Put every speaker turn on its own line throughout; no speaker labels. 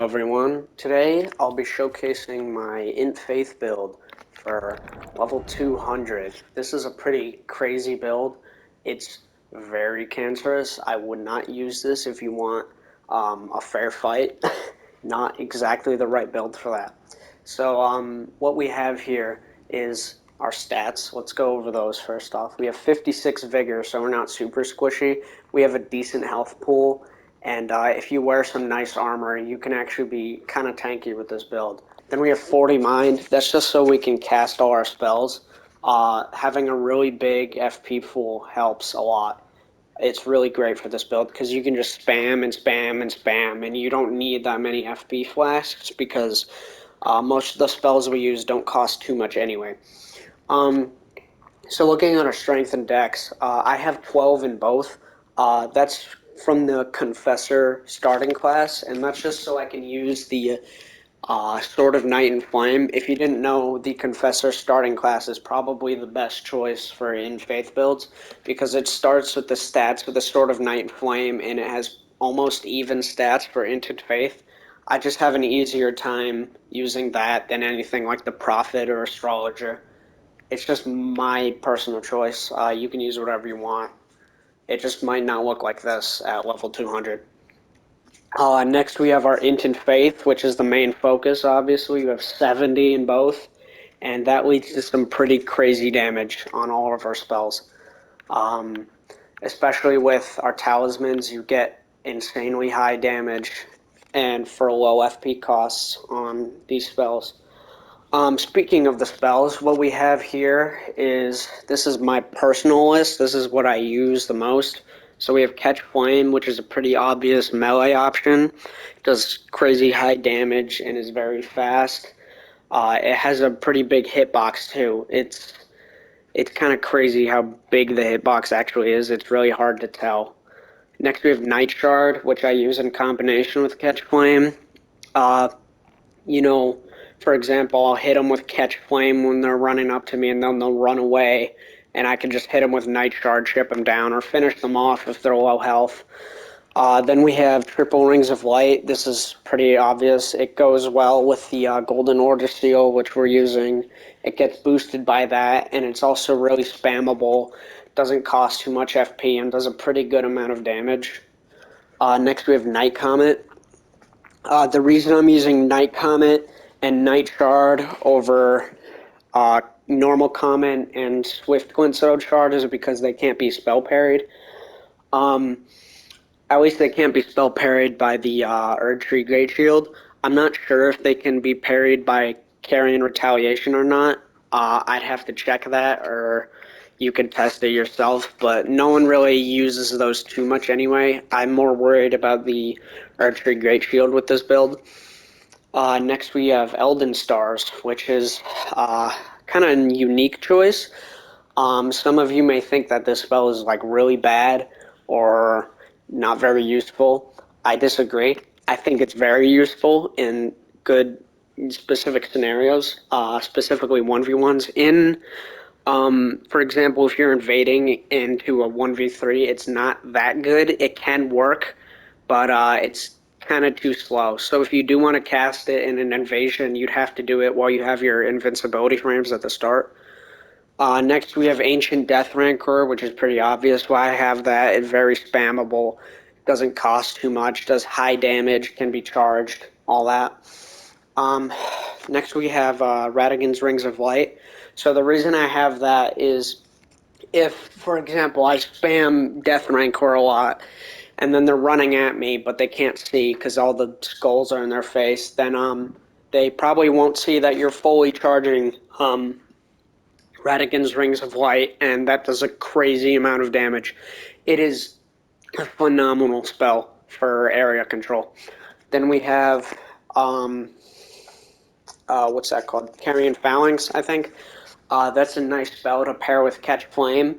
Everyone. Today I'll be showcasing my Int Faith build for level 200. This is a pretty crazy build. It's very cancerous. I would not use this if you want a fair fight. Not exactly the right build for that. So what we have here is our stats. Let's go over those first off. We have 56 vigor, so we're not super squishy. We have a decent health pool, and if you wear some nice armor, you can actually be kind of tanky with this build. Then we have 40 mind. That's just so we can cast all our spells. Having a really big FP pool helps a lot. It's really great for this build because you can just spam and spam and spam, and you don't need that many FP flasks because most of the spells we use don't cost too much anyway. Um, so looking at our strength and dex, I have 12 in both. That's from the Confessor starting class, and that's just so I can use the Sword of Night and Flame. If you didn't know, the Confessor starting class is probably the best choice for in-faith builds because it starts with the stats with the Sword of Night and Flame, and it has almost even stats for Int and Faith. I just have an easier time using that than anything like the Prophet or Astrologer. It's just my personal choice. You can use whatever you want. It just might not look like this at level 200. Next, we have our Int and Faith, which is the main focus, obviously. We have 70 in both, and that leads to some pretty crazy damage on all of our spells. Um, Especially with our talismans, you get insanely high damage and for low FP costs on these spells. Speaking of the spells, what we have here is, this is my personal list. This is what I use the most. So we have Catch Flame, which is a pretty obvious melee option. It does crazy high damage and is very fast. It has a pretty big hitbox too. It's kind of crazy how big the hitbox actually is. It's really hard to tell. Next we have Night Shard, which I use in combination with Catch Flame. Uh, you know, for example, I'll hit them with Catch Flame when they're running up to me, and then they'll run away, and I can just hit them with Night Shard, chip them down, or finish them off if they're low health. Then we have Triple Rings of Light. This is pretty obvious. It goes well with the Golden Order Seal, which we're using. It gets boosted by that, and it's also really spammable. Doesn't cost too much FP, and does a pretty good amount of damage. Next, we have Night Comet. The reason I'm using Night Comet and Night Shard over normal Comet and Swift Glintstone Shard is because they can't be spell parried. Um, at least they can't be spell parried by the Erdtree Great Shield. I'm not sure if they can be parried by Carrion Retaliation or not. I'd have to check that, or you can test it yourself, but no one really uses those too much anyway. I'm more worried about the Erdtree Great Shield with this build. Next we have Elden Stars, which is kind of a unique choice. Some of you may think that this spell is like really bad or not very useful. I disagree. I think it's very useful in good specific scenarios, specifically 1v1s. For example, if you're invading into a 1v3, it's not that good. It can work, but it's kind of too slow. So if you do want to cast it in an invasion, you'd have to do it while you have your invincibility frames at the start. Next, we have Ancient Death Rancor, which is pretty obvious why I have that. It's very spammable, doesn't cost too much, does high damage, can be charged, all that. Um, Next, we have Radagon's Rings of Light. So the reason I have that is if, for example, I spam Death Rancor a lot, and then they're running at me, but they can't see because all the skulls are in their face, then they probably won't see that you're fully charging Radagon's Rings of Light, and that does a crazy amount of damage. It is a phenomenal spell for area control. Then we have, what's that called? Carrion Phalanx, I think. That's a nice spell to pair with Catch Flame.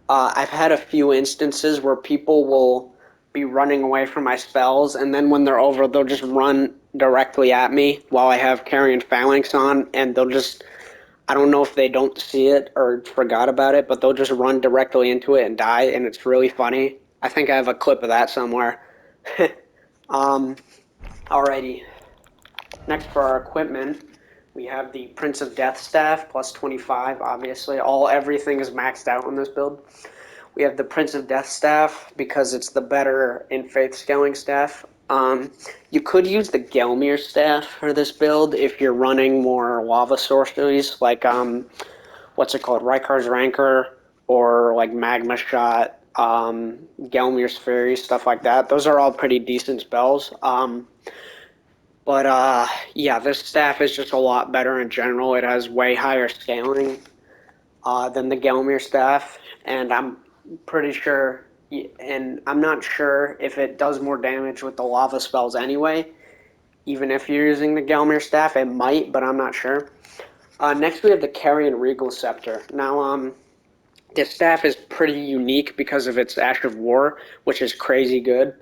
I've had a few instances where people will be running away from my spells, and then when they're over, they'll just run directly at me while I have Carrion Phalanx on, and they'll just, I don't know if they don't see it or forgot about it, but they'll just run directly into it and die, and it's really funny. I think I have a clip of that somewhere. um, Alrighty. Next, for our equipment, we have the Prince of Death staff plus 25. Obviously, everything is maxed out on this build. We have the Prince of Death staff because it's the better in faith scaling staff. You could use the Gelmir staff for this build if you're running more lava sorceries, like what's it called, Rikar's Rancor, or like Magma Shot, Gelmir's Fury, stuff like that. Those are all pretty decent spells. But yeah, this staff is just a lot better in general. It has way higher scaling than the Gelmir staff, and I'm pretty sure, and I'm not sure if it does more damage with the lava spells anyway. Even if you're using the Gelmir staff, it might, but I'm not sure. Next, we have the Carrion Regal Scepter. Now, this staff is pretty unique because of its Ash of War, which is crazy good.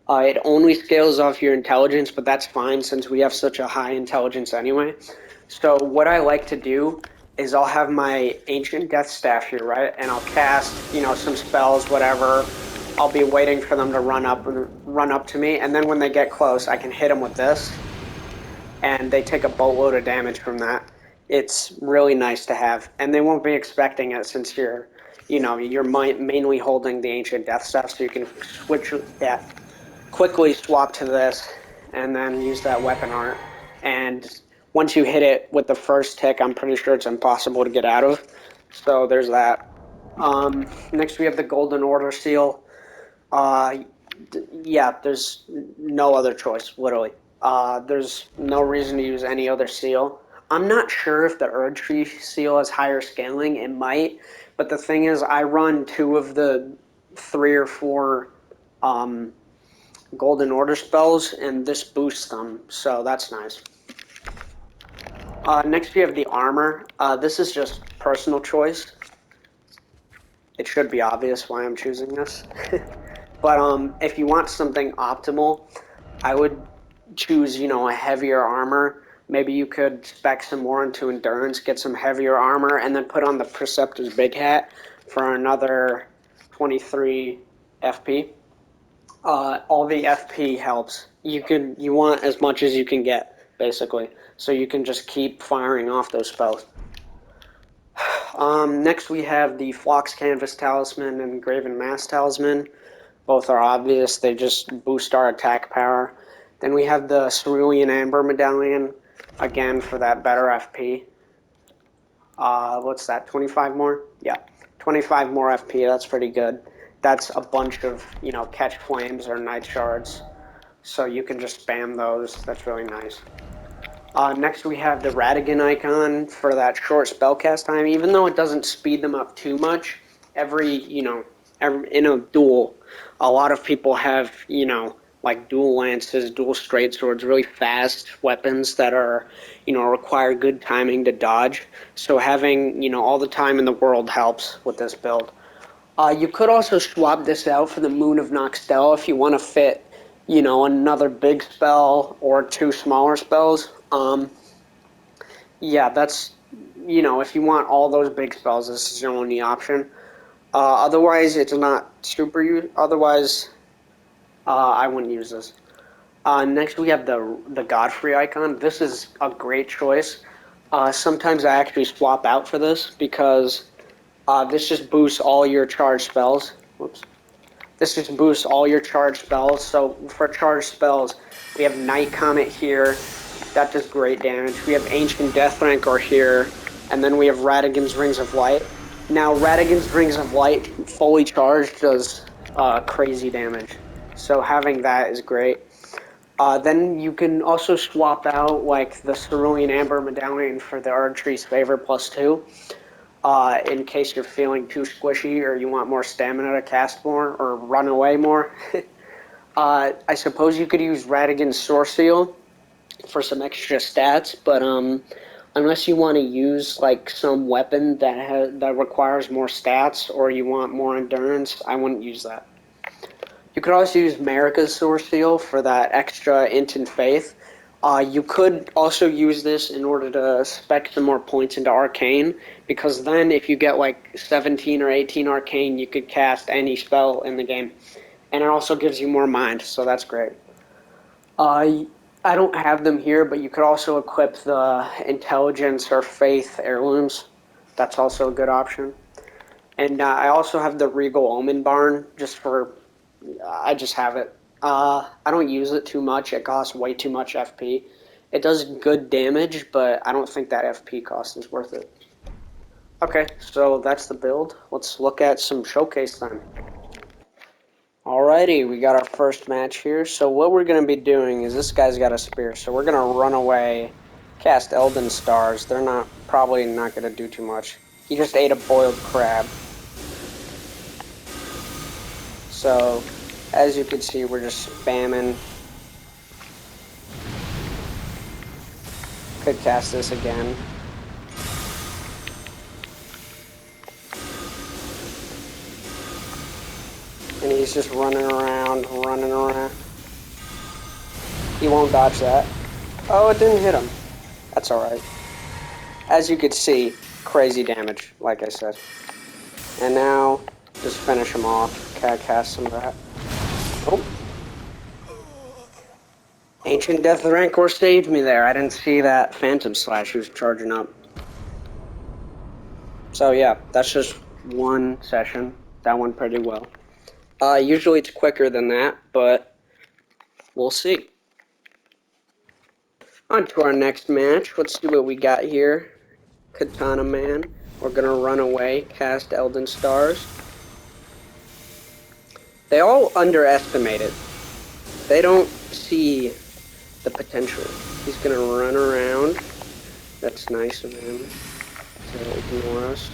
It only scales off your intelligence, but that's fine since we have such a high intelligence anyway. So what I like to do is I'll have my Ancient Death Staff here, right? And I'll cast, some spells, whatever. I'll be waiting for them to run up to me, and then when they get close, I can hit them with this, and they take a boatload of damage from that. It's really nice to have, and they won't be expecting it since you're mainly holding the Ancient Death Staff, so you can quickly swap to this, and then use that weapon art. And once you hit it with the first tick, I'm pretty sure it's impossible to get out of. So there's that. Next, we have the Golden Order seal. Uh, yeah, there's no other choice, literally. There's no reason to use any other seal. I'm not sure if the Erd Tree seal has higher scaling. It might, but the thing is, I run two of the three or four Golden Order spells, and this boosts them, so that's nice. Next, we have the armor. This is just personal choice. It should be obvious why I'm choosing this. But if you want something optimal, I would choose, a heavier armor. Maybe you could spec some more into endurance, get some heavier armor, and then put on the Preceptor's Big Hat for another 23 FP. All the FP helps. You want as much as you can get, basically, so you can just keep firing off those spells. Next, we have the Phlox Canvas Talisman and Graven Mass Talisman. Both are obvious. They just boost our attack power. Then we have the Cerulean Amber Medallion, again for that better FP. What's that, 25 more? Yeah, 25 more FP, that's pretty good. That's a bunch of, catch flames or night shards. So you can just spam those. That's really nice. Next, we have the Radigan icon for that short spellcast time. Even though it doesn't speed them up too much, in a duel, a lot of people have, like dual lances, dual straight swords, really fast weapons that are, require good timing to dodge. So having, all the time in the world helps with this build. You could also swap this out for the Moon of Noxtel if you want to fit, another big spell or two smaller spells. Yeah, that's, if you want all those big spells, this is your only option. Otherwise, it's not super use. Otherwise, I wouldn't use this. Next, we have the Godfrey icon. This is a great choice. Sometimes I actually swap out for this because this just boosts all your charged spells. Whoops. This just boosts all your charged spells. So for charged spells, we have Night Comet here. That does great damage. We have Ancient Death Rancor here. And then we have Radigan's Rings of Light. Now, Radigan's Rings of Light, fully charged, does crazy damage. So having that is great. Then you can also swap out like the Cerulean Amber Medallion for the Erd Tree's Favor +2. In case you're feeling too squishy or you want more stamina to cast more or run away more. I suppose you could use Radigan's Source Seal for some extra stats, but unless you want to use like some weapon that requires more stats or you want more endurance, I wouldn't use that. You could also use Marika's Source Seal for that extra int and faith. You could also use this in order to spec some more points into Arcane, because then if you get like 17 or 18 Arcane, you could cast any spell in the game. And it also gives you more mind, so that's great. I don't have them here, but you could also equip the intelligence or faith heirlooms. That's also a good option. And I also have the Regal Omen Barn just for. I just have it. I don't use it too much. It costs way too much FP. It does good damage, but I don't think that FP cost is worth it. Okay, so that's the build. Let's look at some showcase then. Alrighty, we got our first match here. So what we're going to be doing is this guy's got a spear, so we're going to run away, cast Elden Stars. They're probably not going to do too much. He just ate a boiled crab. So, as you can see, we're just spamming. Could cast this again. And he's just running around, running around. He won't dodge that. Oh, it didn't hit him. That's alright. As you could see, crazy damage, like I said. And now, just finish him off. Cast some of that. Oh. Ancient Death Rancor saved me there. I didn't see that Phantom Slash he was charging up. So yeah, that's just one session. That went pretty well. Usually it's quicker than that, but we'll see. On to our next match. Let's see what we got here. Katana Man. We're gonna run away, cast Elden Stars. They all underestimate it. They don't see the potential. He's gonna run around. That's nice of him to ignore us.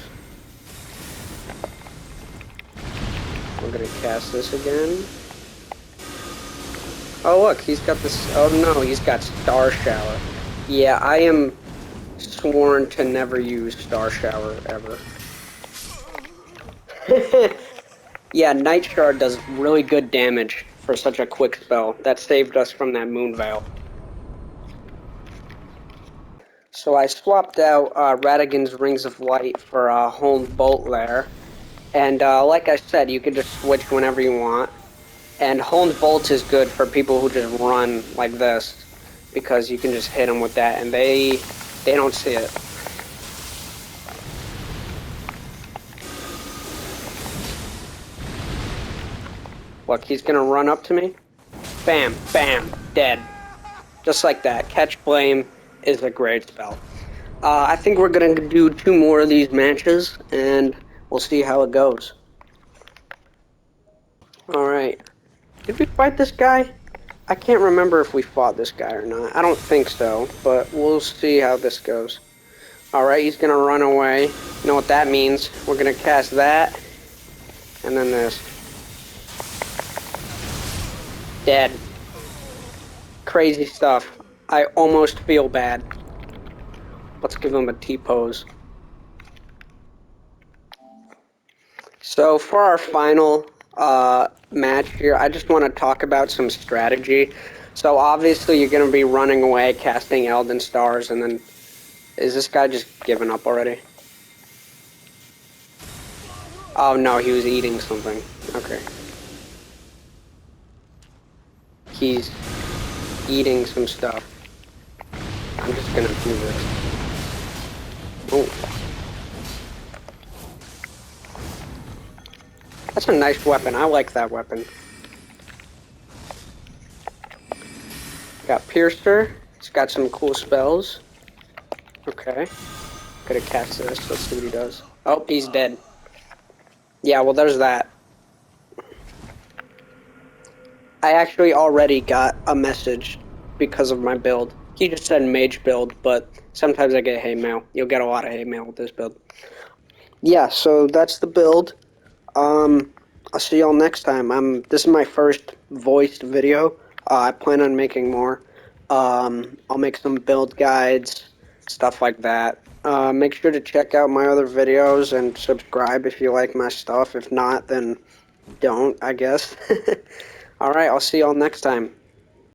We're gonna cast this again. Oh look, he's got this. Oh no, he's got Star Shower. Yeah, I am sworn to never use Star Shower ever. Yeah, Night Shard does really good damage for such a quick spell. That saved us from that Moon Veil. So I swapped out Radigan's Rings of Light for Honed Bolt there. And like I said, you can just switch whenever you want. And Honed Bolt is good for people who just run like this, because you can just hit them with that, and they don't see it. Look, he's gonna run up to me. Bam, bam, dead. Just like that. Catch Flame is a great spell. I think we're gonna do 2 more of these matches, and we'll see how it goes. Alright. Did we fight this guy? I can't remember if we fought this guy or not. I don't think so, but we'll see how this goes. Alright, he's gonna run away. You know what that means. We're gonna cast that, and then this. Dead. Crazy stuff. I almost feel bad. Let's give him a T-pose. So for our final match here, I just want to talk about some strategy. So obviously you're going to be running away, casting Elden Stars, and then... Is this guy just giving up already? Oh no, he was eating something. Okay. He's eating some stuff. I'm just going to do this. Oh. That's a nice weapon. I like that weapon. Got Piercer. It's got some cool spells. Okay. Gonna cast this. Let's see what he does. Oh, he's dead. Yeah, well, there's that. I actually already got a message because of my build. He just said mage build, but sometimes I get hate mail. You'll get a lot of hate mail with this build. Yeah, so that's the build. I'll see y'all next time. This is my first voiced video. I plan on making more. I'll make some build guides, stuff like that. Make sure to check out my other videos and subscribe if you like my stuff. If not, then don't, I guess. Alright, I'll see y'all next time.